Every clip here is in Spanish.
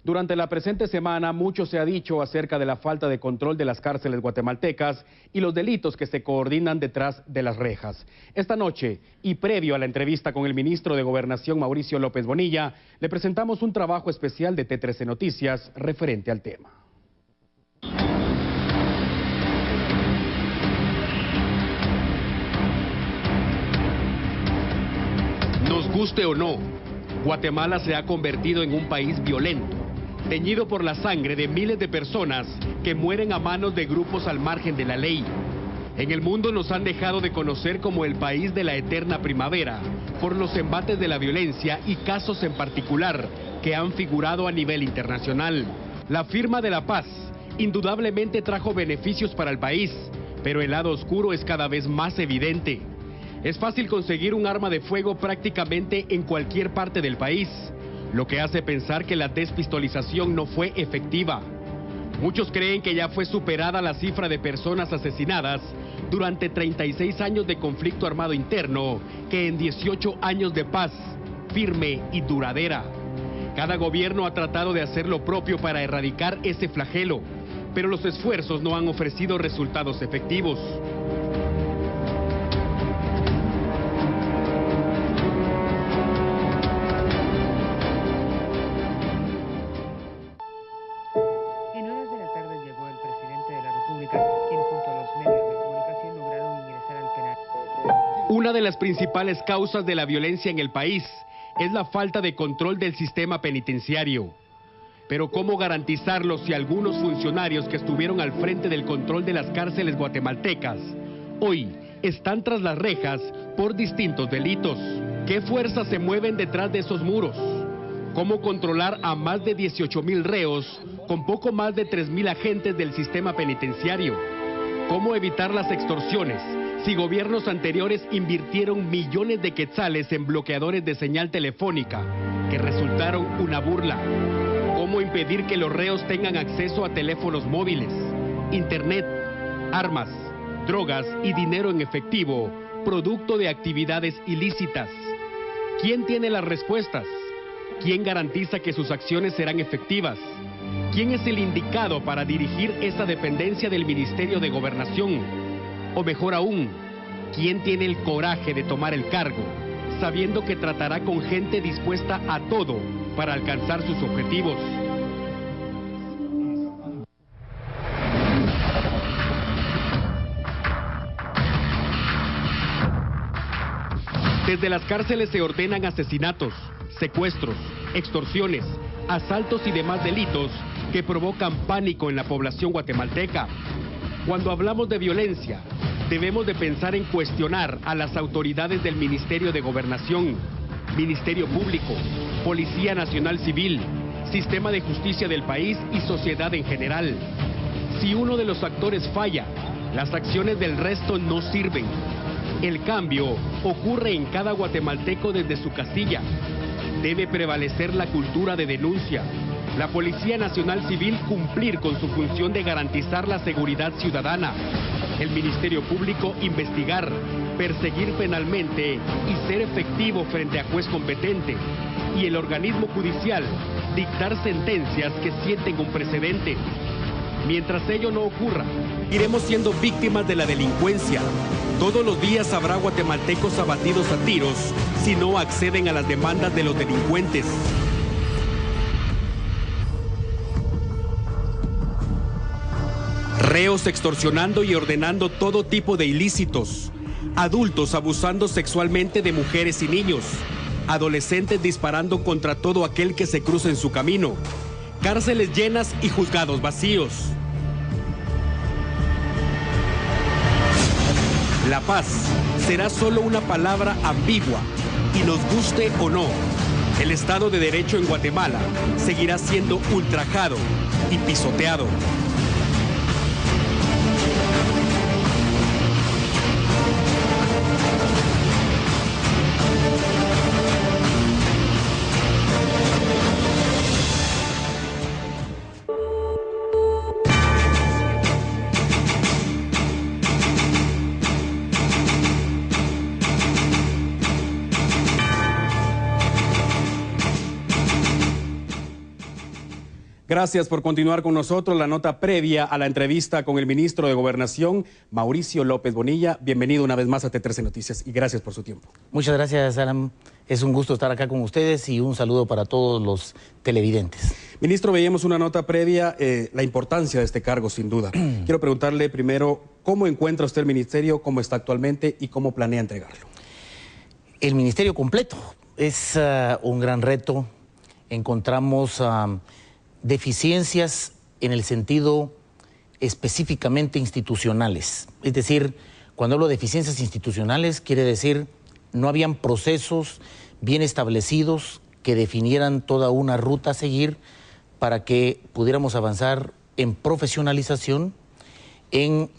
Durante la presente semana, mucho se ha dicho acerca de la falta de control de las cárceles guatemaltecas y los delitos que se coordinan detrás de las rejas. Esta noche, y previo a la entrevista con el ministro de Gobernación, Mauricio López Bonilla, le presentamos un trabajo especial de T13 Noticias referente al tema. Nos guste o no, Guatemala se ha convertido en un país violento, teñido por la sangre de miles de personas que mueren a manos de grupos al margen de la ley. En el mundo nos han dejado de conocer como el país de la eterna primavera, por los embates de la violencia y casos en particular que han figurado a nivel internacional. La firma de la paz indudablemente trajo beneficios para el país, pero el lado oscuro es cada vez más evidente. Es fácil conseguir un arma de fuego prácticamente en cualquier parte del país, lo que hace pensar que la despistolización no fue efectiva. Muchos creen que ya fue superada la cifra de personas asesinadas durante 36 años de conflicto armado interno, que en 18 años de paz, firme y duradera. Cada gobierno ha tratado de hacer lo propio para erradicar ese flagelo, pero los esfuerzos no han ofrecido resultados efectivos. Una de las principales causas de la violencia en el país es la falta de control del sistema penitenciario. Pero ¿cómo garantizarlo si algunos funcionarios que estuvieron al frente del control de las cárceles guatemaltecas hoy están tras las rejas por distintos delitos? ¿Qué fuerzas se mueven detrás de esos muros? ¿Cómo controlar a más de 18,000 reos con poco más de 3,000 agentes del sistema penitenciario? ¿Cómo evitar las extorsiones si gobiernos anteriores invirtieron millones de quetzales en bloqueadores de señal telefónica que resultaron una burla? ¿Cómo impedir que los reos tengan acceso a teléfonos móviles, internet, armas, drogas y dinero en efectivo, producto de actividades ilícitas? ¿Quién tiene las respuestas? ¿Quién garantiza que sus acciones serán efectivas? ¿Quién es el indicado para dirigir esa dependencia del Ministerio de Gobernación? O mejor aún, ¿quién tiene el coraje de tomar el cargo, sabiendo que tratará con gente dispuesta a todo para alcanzar sus objetivos? Desde las cárceles se ordenan asesinatos, secuestros, extorsiones, asaltos y demás delitos que provocan pánico en la población guatemalteca. Cuando hablamos de violencia, debemos de pensar en cuestionar a las autoridades del Ministerio de Gobernación, Ministerio Público, Policía Nacional Civil, Sistema de Justicia del país y sociedad en general. Si uno de los actores falla, las acciones del resto no sirven. El cambio ocurre en cada guatemalteco desde su casilla. Debe prevalecer la cultura de denuncia. La Policía Nacional Civil cumplir con su función de garantizar la seguridad ciudadana. El Ministerio Público investigar, perseguir penalmente y ser efectivo frente a juez competente. Y el organismo judicial dictar sentencias que sienten un precedente. Mientras ello no ocurra, iremos siendo víctimas de la delincuencia. Todos los días habrá guatemaltecos abatidos a tiros si no acceden a las demandas de los delincuentes. Reos extorsionando y ordenando todo tipo de ilícitos. Adultos abusando sexualmente de mujeres y niños. Adolescentes disparando contra todo aquel que se cruza en su camino. Cárceles llenas y juzgados vacíos. La paz será solo una palabra ambigua, y nos guste o no, el Estado de Derecho en Guatemala seguirá siendo ultrajado y pisoteado. Gracias por continuar con nosotros. La nota previa a la entrevista con el ministro de Gobernación, Mauricio López Bonilla. Bienvenido una vez más a T13 Noticias y gracias por su tiempo. Muchas gracias, Alan. Es un gusto estar acá con ustedes y un saludo para todos los televidentes. Ministro, veíamos una nota previa, la importancia de este cargo, sin duda. Quiero preguntarle primero, ¿cómo encuentra usted el ministerio, cómo está actualmente y cómo planea entregarlo? El ministerio completo es un gran reto. Encontramos deficiencias en el sentido específicamente institucionales. Es decir, cuando hablo de deficiencias institucionales, quiere decir no habían procesos bien establecidos que definieran toda una ruta a seguir para que pudiéramos avanzar en profesionalización, en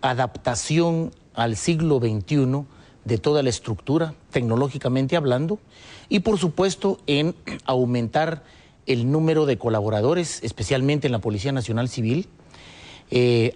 adaptación al siglo XXI de toda la estructura, tecnológicamente hablando, y por supuesto en aumentar el número de colaboradores, especialmente en la Policía Nacional Civil.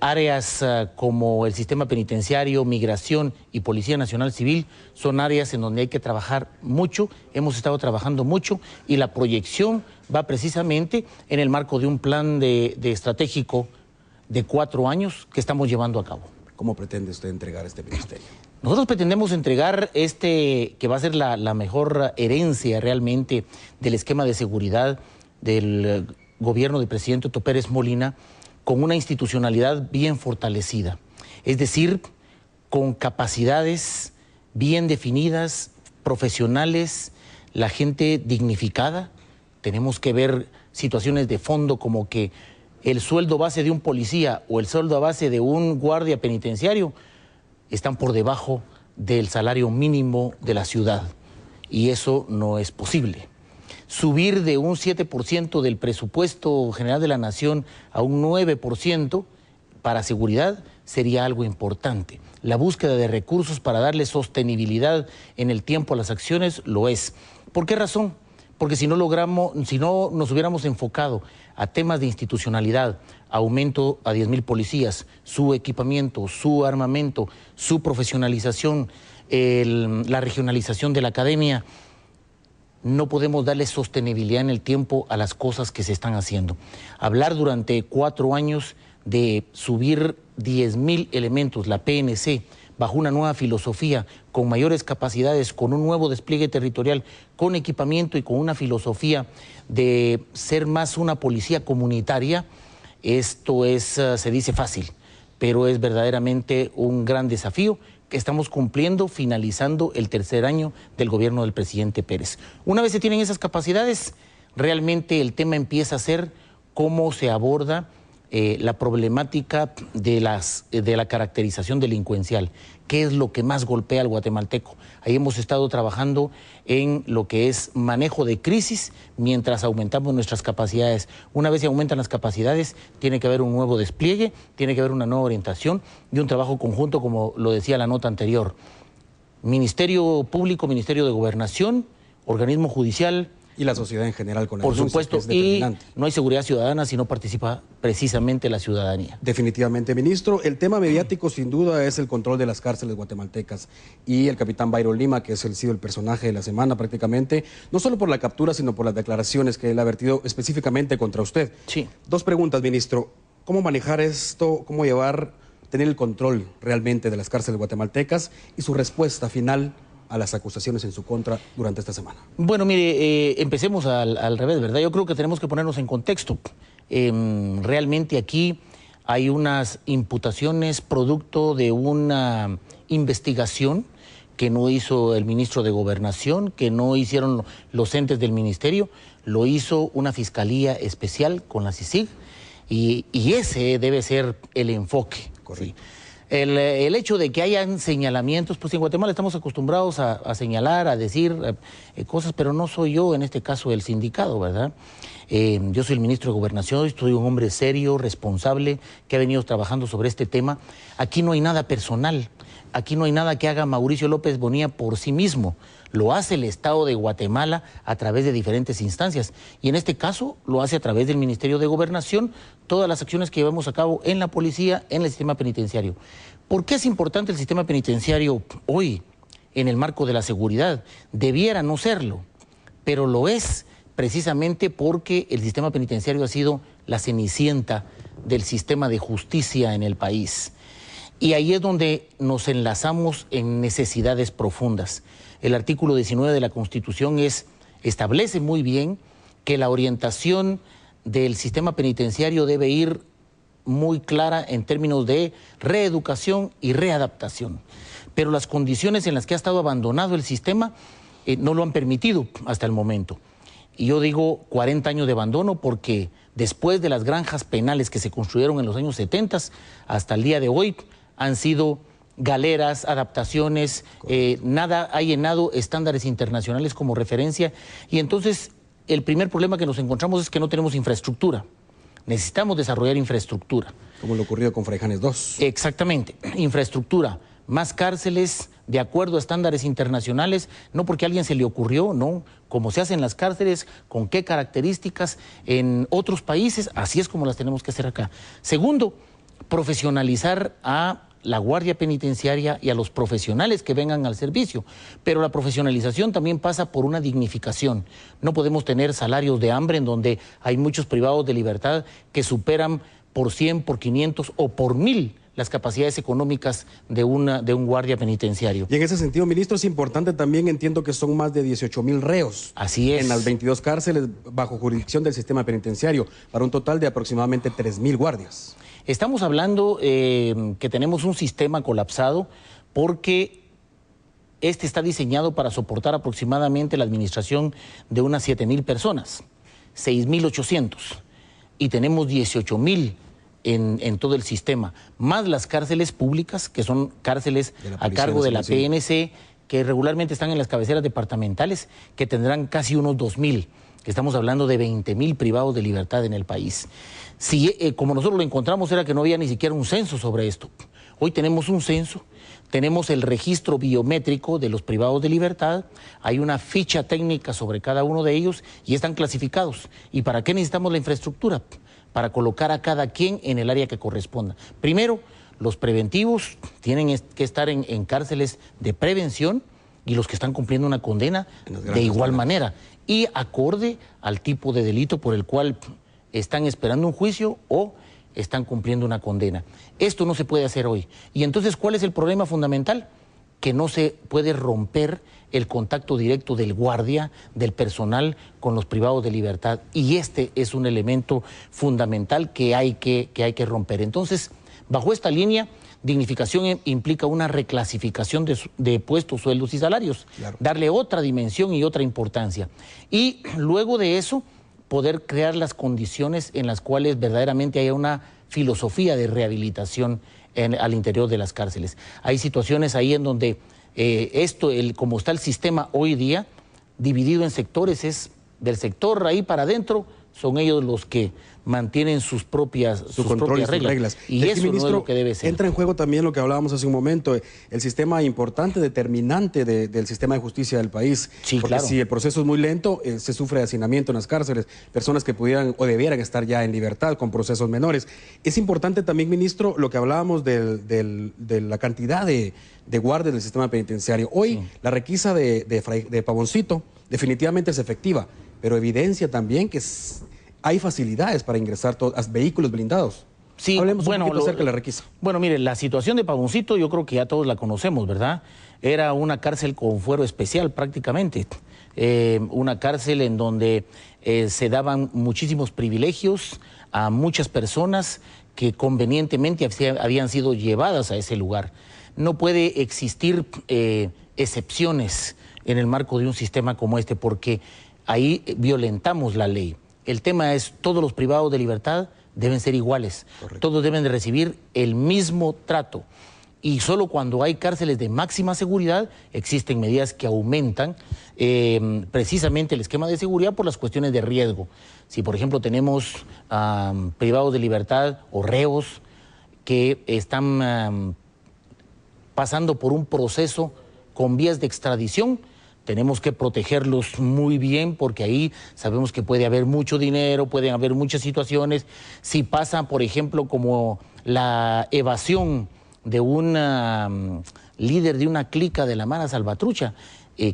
Áreas como el sistema penitenciario, migración y Policía Nacional Civil son áreas en donde hay que trabajar mucho, hemos estado trabajando mucho y la proyección va precisamente en el marco de un plan de estratégico de 4 años que estamos llevando a cabo. ¿Cómo pretende usted entregar este ministerio? Nosotros pretendemos entregar que va a ser la mejor herencia realmente del esquema de seguridad del gobierno del presidente Otto Pérez Molina, con una institucionalidad bien fortalecida, es decir, con capacidades bien definidas, profesionales, la gente dignificada. Tenemos que ver situaciones de fondo como que el sueldo base de un policía o el sueldo base de un guardia penitenciario están por debajo del salario mínimo de la ciudad y eso no es posible. Subir de un 7% del presupuesto general de la nación a un 9% para seguridad sería algo importante. La búsqueda de recursos para darle sostenibilidad en el tiempo a las acciones lo es. ¿Por qué razón? Porque si no nos hubiéramos enfocado a temas de institucionalidad, aumento a 10,000 policías, su equipamiento, su armamento, su profesionalización, la regionalización de la academia, no podemos darle sostenibilidad en el tiempo a las cosas que se están haciendo. Hablar durante 4 años de subir 10,000 elementos, la PNC, bajo una nueva filosofía, con mayores capacidades, con un nuevo despliegue territorial, con equipamiento y con una filosofía de ser más una policía comunitaria, esto se dice fácil, pero es verdaderamente un gran desafío que estamos cumpliendo, finalizando el 3er año del gobierno del presidente Pérez. Una vez se tienen esas capacidades, realmente el tema empieza a ser cómo se aborda la problemática de la caracterización delincuencial, qué es lo que más golpea al guatemalteco. Ahí hemos estado trabajando en lo que es manejo de crisis mientras aumentamos nuestras capacidades. Una vez se aumentan las capacidades, tiene que haber un nuevo despliegue, tiene que haber una nueva orientación y un trabajo conjunto, como lo decía la nota anterior. Ministerio Público, Ministerio de Gobernación, organismo judicial, y la sociedad en general con la por supuesto, y no hay seguridad ciudadana si no participa precisamente la ciudadanía. Definitivamente, ministro. El tema mediático sin duda es el control de las cárceles guatemaltecas y el capitán Byron Lima, que ha sido el personaje de la semana prácticamente, no solo por la captura, sino por las declaraciones que él ha vertido específicamente contra usted. Sí. 2 preguntas, ministro. ¿Cómo manejar esto? ¿Cómo tener el control realmente de las cárceles guatemaltecas? Y su respuesta final a las acusaciones en su contra durante esta semana. Bueno, mire, empecemos al revés, ¿verdad? Yo creo que tenemos que ponernos en contexto. Realmente aquí hay unas imputaciones producto de una investigación que no hizo el ministro de Gobernación, que no hicieron los entes del ministerio, lo hizo una fiscalía especial con la CICIG y ese debe ser el enfoque. Correcto. ¿Sí? El hecho de que hayan señalamientos, pues en Guatemala estamos acostumbrados a señalar, a decir cosas, pero no soy yo en este caso el sindicado, ¿verdad? Yo soy el ministro de Gobernación, soy un hombre serio, responsable, que ha venido trabajando sobre este tema. Aquí no hay nada personal, aquí no hay nada que haga Mauricio López Bonilla por sí mismo. Lo hace el Estado de Guatemala a través de diferentes instancias y en este caso lo hace a través del Ministerio de Gobernación, todas las acciones que llevamos a cabo en la policía, en el sistema penitenciario. ¿Por qué es importante el sistema penitenciario hoy en el marco de la seguridad? Debiera no serlo, pero lo es precisamente porque el sistema penitenciario ha sido la cenicienta del sistema de justicia en el país. Y ahí es donde nos enlazamos en necesidades profundas. El artículo 19 de la Constitución establece muy bien que la orientación del sistema penitenciario debe ir muy clara en términos de reeducación y readaptación. Pero las condiciones en las que ha estado abandonado el sistema no lo han permitido hasta el momento. Y yo digo 40 años de abandono porque después de las granjas penales que se construyeron en los años 70 hasta el día de hoy han sido galeras, adaptaciones, nada ha llenado estándares internacionales como referencia. Y entonces el primer problema que nos encontramos es que no tenemos infraestructura. Necesitamos desarrollar infraestructura. Como lo ocurrido con Fraijanes 2. Exactamente, infraestructura, más cárceles de acuerdo a estándares internacionales, no porque a alguien se le ocurrió, no, como se hacen las cárceles, con qué características en otros países, así es como las tenemos que hacer acá. Segundo, profesionalizar a la Guardia Penitenciaria y a los profesionales que vengan al servicio. Pero la profesionalización también pasa por una dignificación. No podemos tener salarios de hambre en donde hay muchos privados de libertad que superan por 100, por 500 o por 1000 las capacidades económicas de un guardia penitenciario. Y en ese sentido, ministro, es importante también, entiendo que son más de 18,000 reos. Así es. En las 22 cárceles bajo jurisdicción del sistema penitenciario, para un total de aproximadamente 3,000 guardias. Estamos hablando que tenemos un sistema colapsado porque este está diseñado para soportar aproximadamente la administración de unas 7,000 personas, 6,800, y tenemos 18,000 en todo el sistema, más las cárceles públicas, que son cárceles a cargo de la PNC, que regularmente están en las cabeceras departamentales, que tendrán casi unos 2,000. Estamos hablando de 20,000 privados de libertad en el país. Si, como nosotros lo encontramos, era que no había ni siquiera un censo sobre esto. Hoy tenemos un censo, tenemos el registro biométrico de los privados de libertad, hay una ficha técnica sobre cada uno de ellos y están clasificados. ¿Y para qué necesitamos la infraestructura? Para colocar a cada quien en el área que corresponda. Primero, los preventivos tienen que estar en cárceles de prevención y los que están cumpliendo una condena de igual manera y acorde al tipo de delito por el cual están esperando un juicio o están cumpliendo una condena. Esto no se puede hacer hoy. Y entonces, ¿cuál es el problema fundamental? Que no se puede romper el contacto directo del guardia, del personal con los privados de libertad. Y este es un elemento fundamental que hay que romper. Entonces, bajo esta línea, dignificación implica una reclasificación de puestos, sueldos y salarios. Claro. Darle otra dimensión y otra importancia. Y luego de eso, poder crear las condiciones en las cuales verdaderamente haya una filosofía de rehabilitación al interior de las cárceles. Hay situaciones ahí en donde como está el sistema hoy día, dividido en sectores, es del sector ahí para adentro, son ellos los que mantienen sus propias reglas. Y eso no es lo que debe ser. Entra en juego también lo que hablábamos hace un momento, el sistema importante, determinante del sistema de justicia del país. Sí, porque si el proceso es muy lento, se sufre de hacinamiento en las cárceles, personas que pudieran o debieran estar ya en libertad con procesos menores. Es importante también, ministro, lo que hablábamos de la cantidad de guardias del sistema penitenciario. Hoy la requisa de Pavoncito definitivamente es efectiva, pero evidencia también que hay facilidades para ingresar a vehículos blindados. Sí, hablemos un poquito acerca de la requisa. Bueno, mire, la situación de Pavoncito yo creo que ya todos la conocemos, ¿verdad? Era una cárcel con fuero especial prácticamente, una cárcel en donde se daban muchísimos privilegios a muchas personas que convenientemente habían sido llevadas a ese lugar. No puede existir excepciones en el marco de un sistema como este porque ahí violentamos la ley. El tema es, todos los privados de libertad deben ser iguales. Correcto. Todos deben de recibir el mismo trato. Y solo cuando hay cárceles de máxima seguridad existen medidas que aumentan precisamente el esquema de seguridad por las cuestiones de riesgo. Si, por ejemplo, tenemos privados de libertad o reos que están pasando por un proceso con vías de extradición, tenemos que protegerlos muy bien porque ahí sabemos que puede haber mucho dinero, pueden haber muchas situaciones. Si pasa, por ejemplo, como la evasión de un líder de una clica de la Mara Salvatrucha,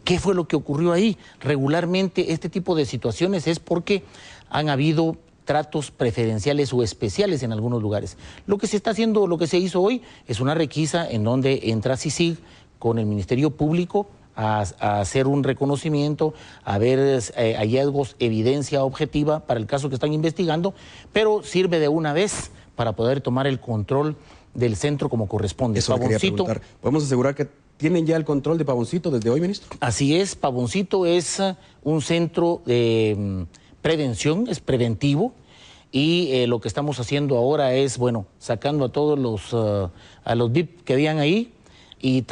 ¿Qué fue lo que ocurrió ahí? Regularmente este tipo de situaciones es porque han habido tratos preferenciales o especiales en algunos lugares. Lo que se está haciendo, lo que se hizo hoy, es una requisa en donde entra CICIG con el Ministerio Público a hacer un reconocimiento, a ver hallazgos, evidencia objetiva para el caso que están investigando, pero sirve de una vez para poder tomar el control del centro como corresponde. Eso quería preguntar. ¿Podemos asegurar que tienen ya el control de Pavoncito desde hoy, ministro? Así es, Pavoncito es un centro de prevención, es preventivo, y lo que estamos haciendo ahora es, bueno, sacando a todos los VIP que habían ahí y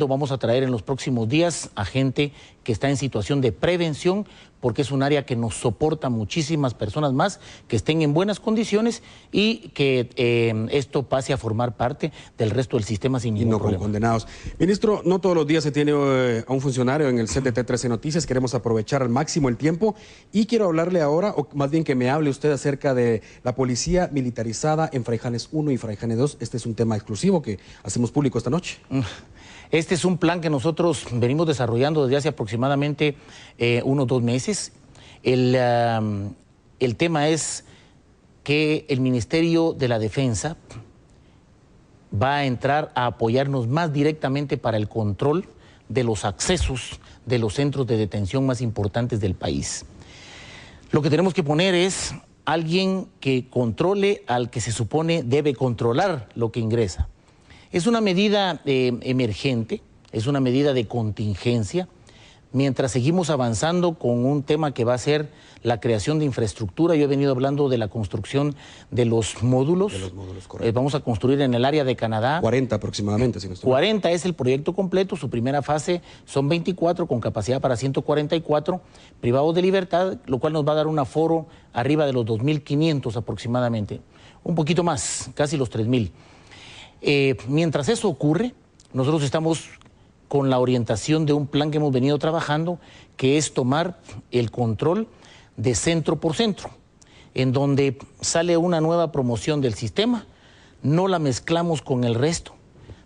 vamos a traer en los próximos días a gente que está en situación de prevención, porque es un área que nos soporta muchísimas personas más que estén en buenas condiciones y que esto pase a formar parte del resto del sistema sin ningún problema. Y no con condenados. Ministro, no todos los días se tiene a un funcionario en el set de T13 Noticias. Queremos aprovechar al máximo el tiempo y quiero hablarle ahora, o más bien que me hable usted acerca de la policía militarizada en Fraijanes 1 y Fraijanes 2. Este es un tema exclusivo que hacemos público esta noche. Este es un plan que nosotros venimos desarrollando desde hace aproximadamente unos 2 meses. El tema es que el Ministerio de la Defensa va a entrar a apoyarnos más directamente para el control de los accesos de los centros de detención más importantes del país. Lo que tenemos que poner es alguien que controle al que se supone debe controlar lo que ingresa. Es una medida emergente, es una medida de contingencia, mientras seguimos avanzando con un tema que va a ser la creación de infraestructura. Yo he venido hablando de la construcción de los módulos. De los módulos, correcto. Vamos a construir en el área de Canadá. 40 aproximadamente, si no estoy mal. 40 es el proyecto completo, su primera fase son 24 con capacidad para 144 privados de libertad, lo cual nos va a dar un aforo arriba de los 2.500 aproximadamente, un poquito más, casi los 3.000. Mientras eso ocurre, nosotros estamos con la orientación de un plan que hemos venido trabajando, que es tomar el control de centro por centro, en donde sale una nueva promoción del sistema, no la mezclamos con el resto.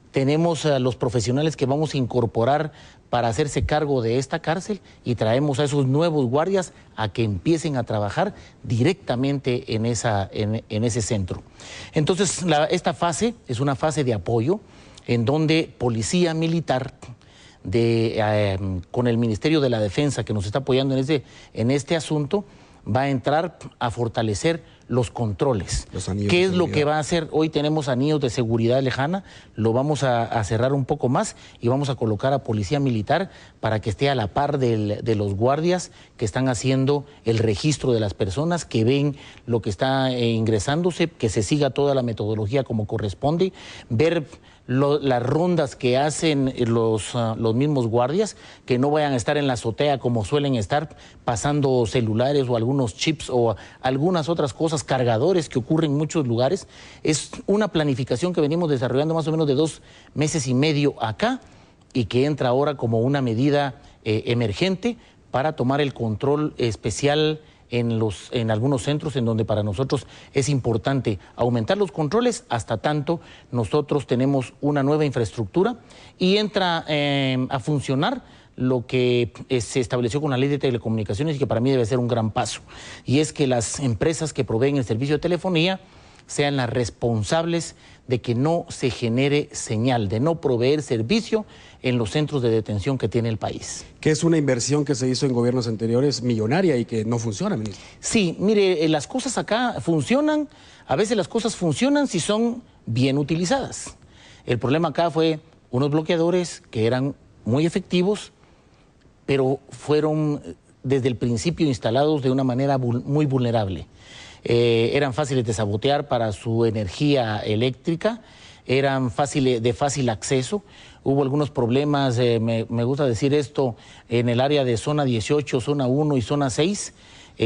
Tenemos a los profesionales que vamos a incorporar para hacerse cargo de esta cárcel y traemos a esos nuevos guardias a que empiecen a trabajar directamente en ese centro. Entonces, esta fase es una fase de apoyo en donde Policía Militar con el Ministerio de la Defensa que nos está apoyando en este asunto va a entrar a fortalecer los controles. ¿Qué es lo que va a hacer? Hoy tenemos anillos de seguridad lejana, lo vamos a cerrar un poco más y vamos a colocar a Policía Militar para que esté a la par de los guardias que están haciendo el registro de las personas, que ven lo que está ingresándose, que se siga toda la metodología como corresponde, ver las rondas que hacen los mismos guardias, que no vayan a estar en la azotea como suelen estar, pasando celulares o algunos chips o algunas otras cosas, cargadores que ocurren en muchos lugares. Es una planificación que venimos desarrollando más o menos de 2 meses y medio acá y que entra ahora como una medida emergente para tomar el control especial en algunos centros en donde para nosotros es importante aumentar los controles hasta tanto nosotros tenemos una nueva infraestructura y entra a funcionar lo que se estableció con la Ley de Telecomunicaciones y que para mí debe ser un gran paso, y es que las empresas que proveen el servicio de telefonía sean las responsables de que no se genere señal, de no proveer servicio en los centros de detención que tiene el país. Que es una inversión que se hizo en gobiernos anteriores millonaria y que no funciona, ministro. Sí, mire, las cosas acá funcionan, a veces las cosas funcionan si son bien utilizadas. El problema acá fue unos bloqueadores que eran muy efectivos, pero fueron desde el principio instalados de una manera muy vulnerable. Eran fáciles de sabotear para su energía eléctrica, eran de fácil acceso. Hubo algunos problemas, me gusta decir esto, en el área de zona 18, zona 1 y zona 6,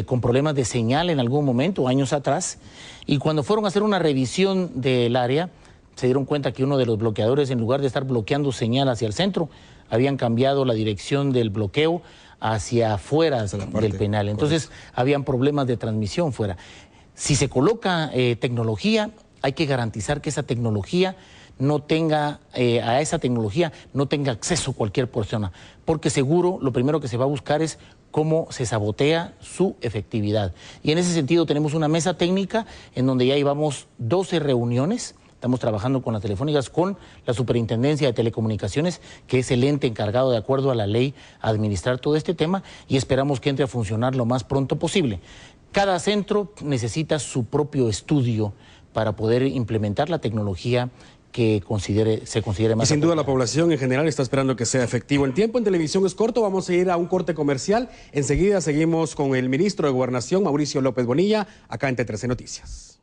con problemas de señal en algún momento, años atrás. Y cuando fueron a hacer una revisión del área, se dieron cuenta que uno de los bloqueadores, en lugar de estar bloqueando señal hacia el centro, habían cambiado la dirección del bloqueo hacia afuera del penal. Entonces, habían problemas de transmisión fuera. Si se coloca tecnología, hay que garantizar que esa tecnología no tenga a esa tecnología, no tenga acceso cualquier persona, porque seguro lo primero que se va a buscar es cómo se sabotea su efectividad. Y en ese sentido tenemos una mesa técnica en donde ya llevamos 12 reuniones. Estamos trabajando con las telefónicas, con la Superintendencia de Telecomunicaciones, que es el ente encargado, de acuerdo a la ley, a administrar todo este tema, y esperamos que entre a funcionar lo más pronto posible. Cada centro necesita su propio estudio para poder implementar la tecnología que se considere más. Y sin duda la apropiada. población en general está esperando que sea efectivo. El tiempo en televisión es corto, vamos a ir a un corte comercial. Enseguida seguimos con el ministro de Gobernación, Mauricio López Bonilla, acá en T13 Noticias.